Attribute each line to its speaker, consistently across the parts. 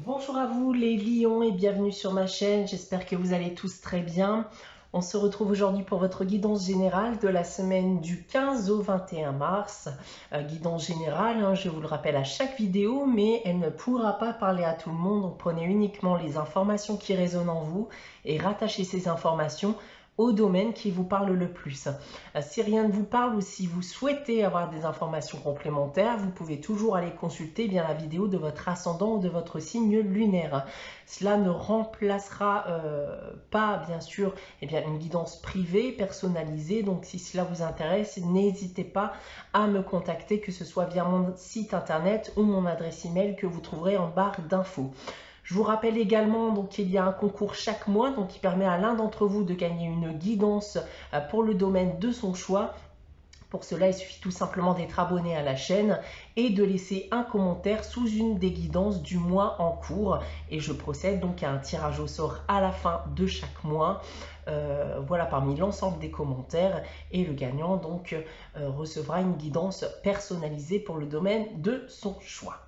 Speaker 1: Bonjour à vous les lions et bienvenue sur ma chaîne, j'espère que vous allez tous très bien. On se retrouve aujourd'hui pour votre guidance générale de la semaine du 15 au 21 mars. Guidance générale, je vous le rappelle à chaque vidéo, mais elle ne pourra pas parler à tout le monde. Donc prenez uniquement les informations qui résonnent en vous et rattachez ces informations au domaine qui vous parle le plus. Si rien ne vous parle ou si vous souhaitez avoir des informations complémentaires, vous pouvez toujours aller consulter la vidéo de votre ascendant ou de votre signe lunaire. Cela ne remplacera pas bien sûr une guidance privée, personnalisée. Donc si cela vous intéresse, n'hésitez pas à me contacter, que ce soit via mon site internet ou mon adresse email que vous trouverez en barre d'infos. Je vous rappelle également qu'il y a un concours chaque mois qui permet à l'un d'entre vous de gagner une guidance pour le domaine de son choix. Pour cela, il suffit tout simplement d'être abonné à la chaîne et de laisser un commentaire sous une des guidances du mois en cours. Et je procède donc à un tirage au sort à la fin de chaque mois. Voilà, parmi l'ensemble des commentaires. Et le gagnant recevra une guidance personnalisée pour le domaine de son choix.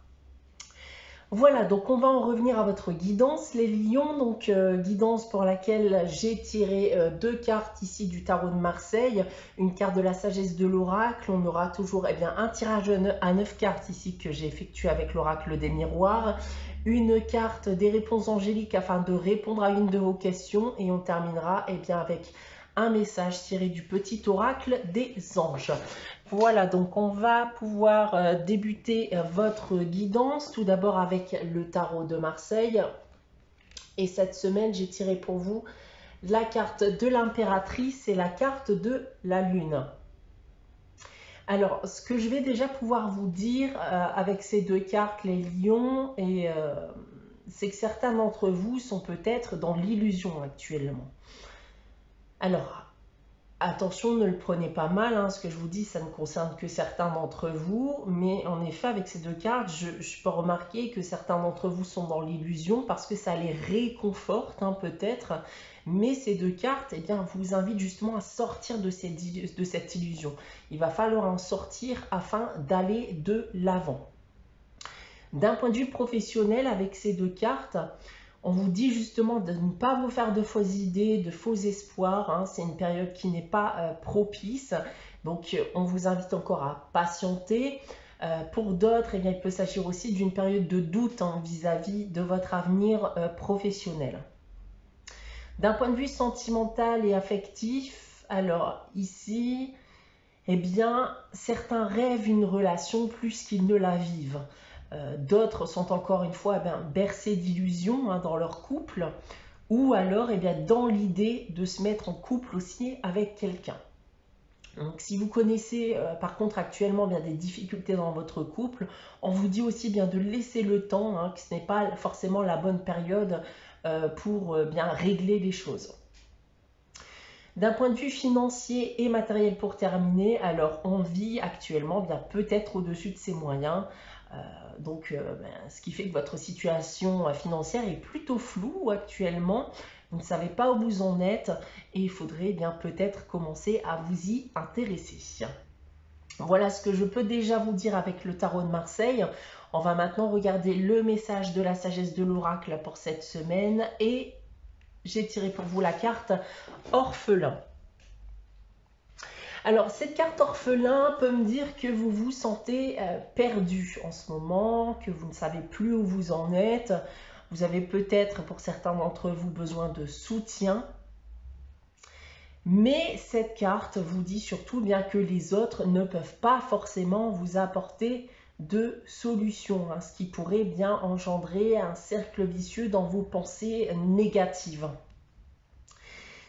Speaker 1: Voilà, donc on va en revenir à votre guidance, les lions. Guidance pour laquelle j'ai tiré deux cartes ici du tarot de Marseille. Une carte de la sagesse de l'oracle. On aura toujours un tirage à 9 cartes ici que j'ai effectué avec l'oracle des miroirs. Une carte des réponses angéliques afin de répondre à une de vos questions. Et on terminera avec un message tiré du petit oracle des anges. Voilà, donc on va pouvoir débuter votre guidance tout d'abord avec le tarot de Marseille. Et cette semaine, j'ai tiré pour vous la carte de l'impératrice et la carte de la lune. Alors, ce que je vais déjà pouvoir vous dire avec ces deux cartes, les lions, c'est que certains d'entre vous sont peut-être dans l'illusion actuellement. Alors, attention, ne le prenez pas mal, ce que je vous dis, ça ne concerne que certains d'entre vous, mais en effet, avec ces deux cartes, je peux remarquer que certains d'entre vous sont dans l'illusion parce que ça les réconforte peut-être, mais ces deux cartes vous invitent justement à sortir de cette illusion. Il va falloir en sortir afin d'aller de l'avant. D'un point de vue professionnel, avec ces deux cartes, on vous dit justement de ne pas vous faire de fausses idées, de faux espoirs. C'est une période qui n'est pas propice. Donc, on vous invite encore à patienter. Pour d'autres, il peut s'agir aussi d'une période de doute vis-à-vis de votre avenir professionnel. D'un point de vue sentimental et affectif, alors ici, certains rêvent une relation plus qu'ils ne la vivent. D'autres sont encore une fois bercés d'illusions dans leur couple, ou alors dans l'idée de se mettre en couple aussi avec quelqu'un. Donc si vous connaissez par contre actuellement des difficultés dans votre couple, on vous dit aussi de laisser le temps, que ce n'est pas forcément la bonne période pour régler les choses. D'un point de vue financier et matériel pour terminer, alors on vit actuellement peut-être au-dessus de ses moyens. Ce qui fait que votre situation financière est plutôt floue actuellement. Vous ne savez pas où vous en êtes et il faudrait peut-être commencer à vous y intéresser. Voilà ce que je peux déjà vous dire avec le tarot de Marseille. On va maintenant regarder le message de la sagesse de l'oracle pour cette semaine et j'ai tiré pour vous la carte orphelin. Alors, cette carte orphelin peut me dire que vous vous sentez perdu en ce moment, que vous ne savez plus où vous en êtes. Vous avez peut-être, pour certains d'entre vous, besoin de soutien. Mais cette carte vous dit surtout que les autres ne peuvent pas forcément vous apporter de solution, ce qui pourrait engendrer un cercle vicieux dans vos pensées négatives.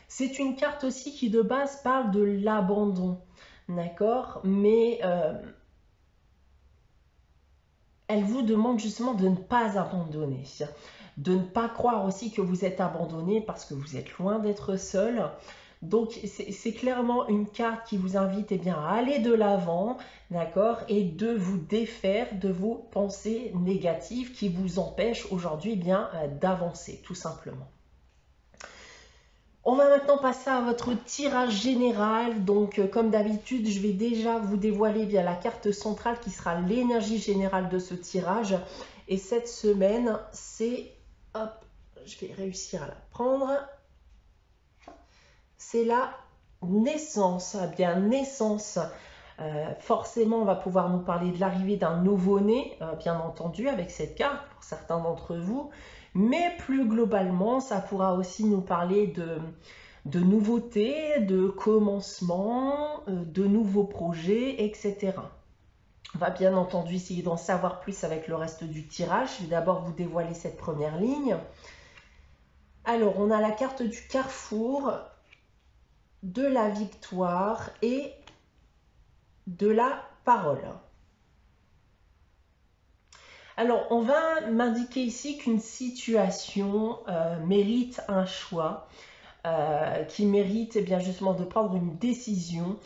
Speaker 1: C'est une carte aussi qui de base parle de l'abandon, d'accord? Mais elle vous demande justement de ne pas abandonner, de ne pas croire aussi que vous êtes abandonné parce que vous êtes loin d'être seul. Donc c'est clairement une carte qui vous invite à aller de l'avant, d'accord, et de vous défaire de vos pensées négatives qui vous empêchent aujourd'hui d'avancer tout simplement. On va maintenant passer à votre tirage général. Donc, comme d'habitude, je vais déjà vous dévoiler la carte centrale qui sera l'énergie générale de ce tirage. Et cette semaine, c'est, hop, je vais réussir à la prendre, c'est la naissance. Bien, naissance. Forcément, on va pouvoir nous parler de l'arrivée d'un nouveau-né, bien entendu, avec cette carte, pour certains d'entre vous. Mais plus globalement, ça pourra aussi nous parler de nouveautés, de commencements, de nouveaux projets, etc. On va bien entendu essayer d'en savoir plus avec le reste du tirage. Je vais d'abord vous dévoiler cette première ligne. Alors, on a la carte du carrefour, de la victoire et de la parole. Alors, on va m'indiquer ici qu'une situation mérite un choix, qui mérite eh bien, justement de prendre une décision,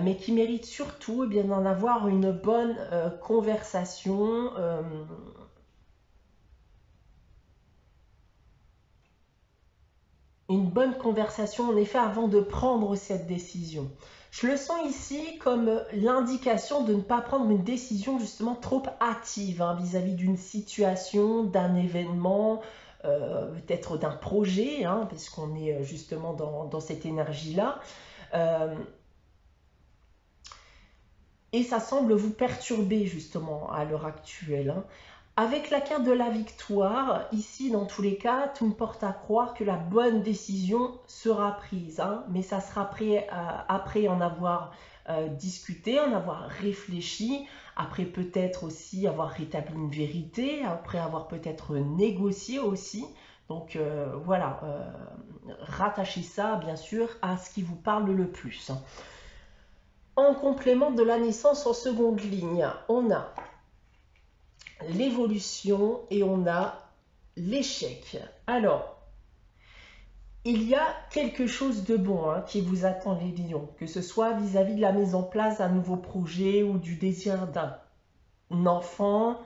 Speaker 1: mais qui mérite surtout eh bien, d'en avoir une bonne conversation. Une bonne conversation, en effet, avant de prendre cette décision. Je le sens ici comme l'indication de ne pas prendre une décision justement trop hâtive vis-à-vis d'une situation, d'un événement, peut-être d'un projet, parce qu'on est justement dans cette énergie-là. Et ça semble vous perturber justement à l'heure actuelle. Avec la carte de la victoire, ici dans tous les cas, tout me porte à croire que la bonne décision sera prise. Mais ça sera après en avoir discuté, en avoir réfléchi, après peut-être aussi avoir rétabli une vérité, après avoir peut-être négocié aussi. Donc voilà, rattachez ça bien sûr à ce qui vous parle le plus. En complément de la naissance en seconde ligne, on a l'évolution et on a l'échec. Alors, il y a quelque chose de bon qui vous attend les lions, que ce soit vis-à-vis de la mise en place d'un nouveau projet ou du désir d'un enfant.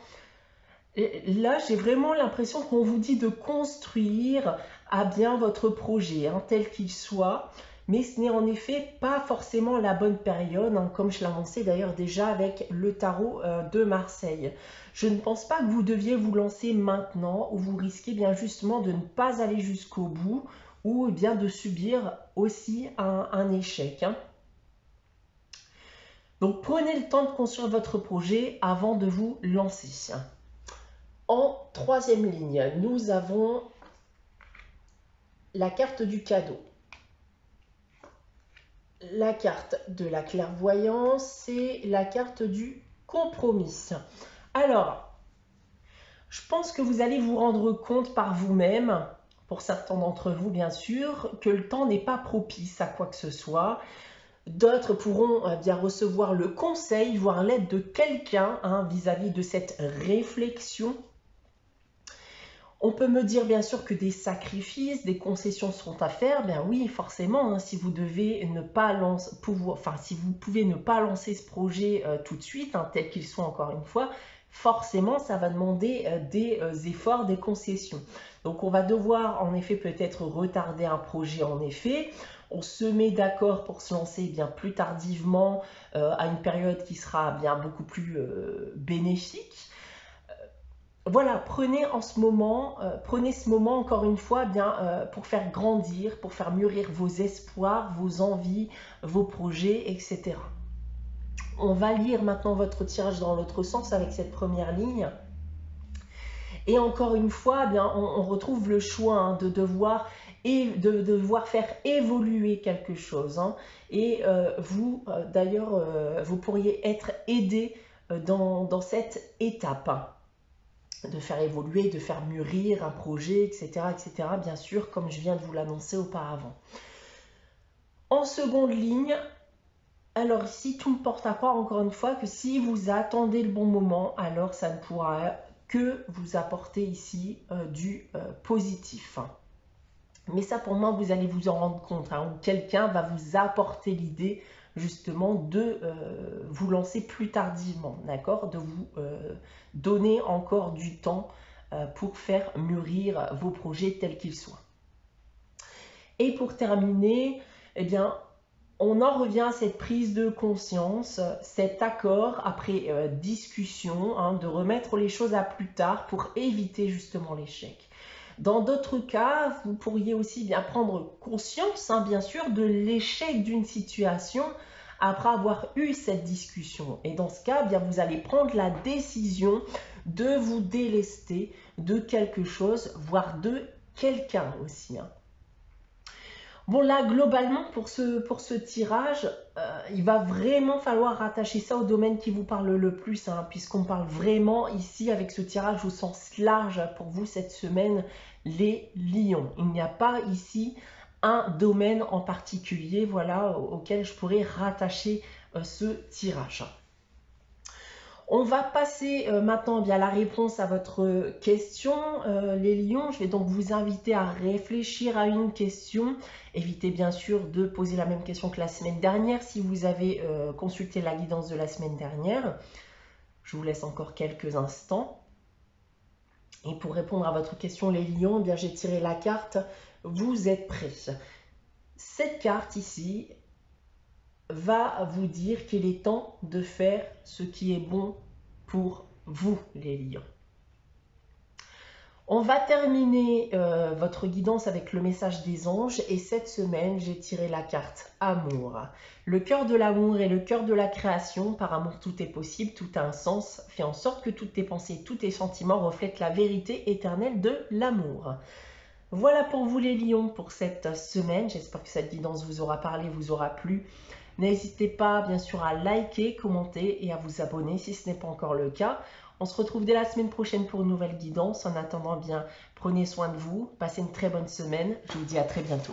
Speaker 1: Et là, j'ai vraiment l'impression qu'on vous dit de construire à bien votre projet, tel qu'il soit. Mais ce n'est en effet pas forcément la bonne période, comme je l'annonçais d'ailleurs déjà avec le tarot de Marseille. Je ne pense pas que vous deviez vous lancer maintenant, ou vous risquez bien justement de ne pas aller jusqu'au bout, ou bien de subir aussi un échec. Donc prenez le temps de construire votre projet avant de vous lancer. En troisième ligne, nous avons la carte du cadeau. La carte de la clairvoyance et la carte du compromis. Alors, je pense que vous allez vous rendre compte par vous-même, pour certains d'entre vous bien sûr, que le temps n'est pas propice à quoi que ce soit. D'autres pourront bien recevoir le conseil, voire l'aide de quelqu'un vis-à-vis de cette réflexion. On peut me dire bien sûr que des sacrifices, des concessions seront à faire. Bien oui, forcément, si vous devez ne pas si vous pouvez ne pas lancer ce projet tout de suite, tel qu'il soit encore une fois, forcément, ça va demander des efforts, des concessions. Donc on va devoir en effet peut-être retarder un projet en effet. On se met d'accord pour se lancer bien plus tardivement à une période qui sera bien beaucoup plus bénéfique. Voilà, prenez ce moment encore une fois bien pour faire grandir, pour faire mûrir vos espoirs, vos envies, vos projets, etc. On va lire maintenant votre tirage dans l'autre sens avec cette première ligne. Et encore une fois, bien, on retrouve le choix de devoir faire évoluer quelque chose. Et vous, d'ailleurs, vous pourriez être aidé dans cette étape. De faire évoluer, de faire mûrir un projet, etc., etc., bien sûr, comme je viens de vous l'annoncer auparavant. En seconde ligne, alors ici, tout me porte à croire encore une fois que si vous attendez le bon moment, alors ça ne pourra que vous apporter ici du positif. Mais ça, pour moi, vous allez vous en rendre compte, ou quelqu'un va vous apporter l'idée justement de vous lancer plus tardivement, d'accord, de vous donner encore du temps pour faire mûrir vos projets tels qu'ils soient. Et pour terminer, eh bien, on en revient à cette prise de conscience, cet accord après discussion, hein, de remettre les choses à plus tard pour éviter justement l'échec. Dans d'autres cas, vous pourriez aussi bien prendre conscience, hein, bien sûr, de l'échec d'une situation après avoir eu cette discussion. Et dans ce cas, bien, vous allez prendre la décision de vous délester de quelque chose, voire de quelqu'un aussi, hein. Bon là, globalement, pour ce tirage, il va vraiment falloir rattacher ça au domaine qui vous parle le plus, hein, puisqu'on parle vraiment ici, avec ce tirage au sens large pour vous cette semaine, les lions. Il n'y a pas ici un domaine en particulier, voilà, auquel je pourrais rattacher ce tirage. On va passer maintenant bien, à la réponse à votre question, les lions. Je vais donc vous inviter à réfléchir à une question. Évitez bien sûr de poser la même question que la semaine dernière si vous avez consulté la guidance de la semaine dernière. Je vous laisse encore quelques instants. Et pour répondre à votre question, les lions, eh bien j'ai tiré la carte. Vous êtes prêts. Cette carte ici va vous dire qu'il est temps de faire ce qui est bon pour vous, les lions. On va terminer votre guidance avec le message des anges et cette semaine, j'ai tiré la carte Amour. Le cœur de l'amour est le cœur de la création. Par amour, tout est possible, tout a un sens. Fais en sorte que toutes tes pensées, tous tes sentiments reflètent la vérité éternelle de l'amour. Voilà pour vous les lions pour cette semaine. J'espère que cette guidance vous aura parlé, vous aura plu. N'hésitez pas bien sûr à liker, commenter et à vous abonner si ce n'est pas encore le cas. On se retrouve dès la semaine prochaine pour une nouvelle guidance. En attendant, bien, prenez soin de vous, passez une très bonne semaine. Je vous dis à très bientôt.